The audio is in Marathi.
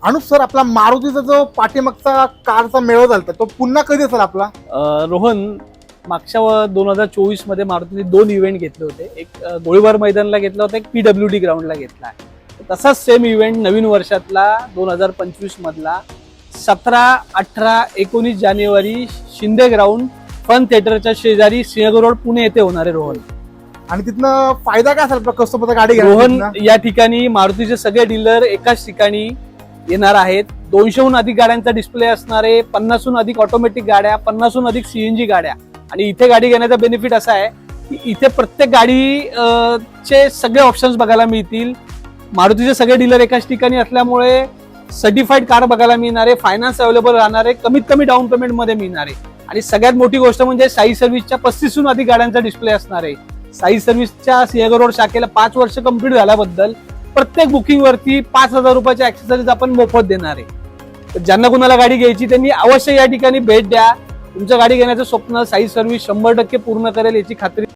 अनुप सर, आपला मारुतीचा जो पाठीमागचा कारचा मेळा झाला तो पुन्हा कधी असेल आपला? रोहन, मागच्या 2024 मध्ये मारुतीने 2 इव्हेंट घेतले होते. एक गोळीबार मैदानला घेतला होता, एक PWD ग्राउंडला घेतला. तसाच सेम इव्हेंट नवीन वर्षातला 2025 मधला 17, 18, 19 जानेवारी शिंदे ग्राउंड फन थिएटरच्या शेजारी सिंहगड रोड पुणे येथे होणार आहे रोहन. आणि तिथनं फायदा काय असेल कस्टमरचा गाडी रोहन या ठिकाणी मारुतीचे सगळे डीलर एकाच ठिकाणी येणार आहेत. 200हून अधिक गाड्यांचा डिस्प्ले असणार आहे. 50हून अधिक ऑटोमॅटिक गाड्या, 50हून अधिक CNG गाड्या. आणि इथे गाडी घेण्याचा बेनिफिट असा आहे की इथे प्रत्येक गाडी चे सगळे ऑप्शन्स बघायला मिळतील. मारुतीचे सगळे डीलर एकाच ठिकाणी असल्यामुळे सर्टिफाईड कार बघायला मिळणार आहे. फायनान्स अवेलेबल राहणार आहे. कमीत कमी डाऊन पेमेंट मध्ये मिळणार आहे. आणि सगळ्यात मोठी गोष्ट म्हणजे साई सर्व्हिसच्या 35हून अधिक गाड्यांचा डिस्प्ले असणार आहे. साई सर्व्हिसच्या सिंहगड रोड शाखेला 5 वर्ष कंप्लीट झाल्याबद्दल प्रत्येक बुकिंग वरती 5,000 रुपयाचे ऍक्सेसरीज आपण मोफत देणार आहे. तर ज्यांना कुणाला गाडी घ्यायची त्यांनी अवश्य या ठिकाणी भेट द्या. तुमचं गाडी घेण्याचं स्वप्न साई सर्व्हिस 100% पूर्ण करेल याची खात्री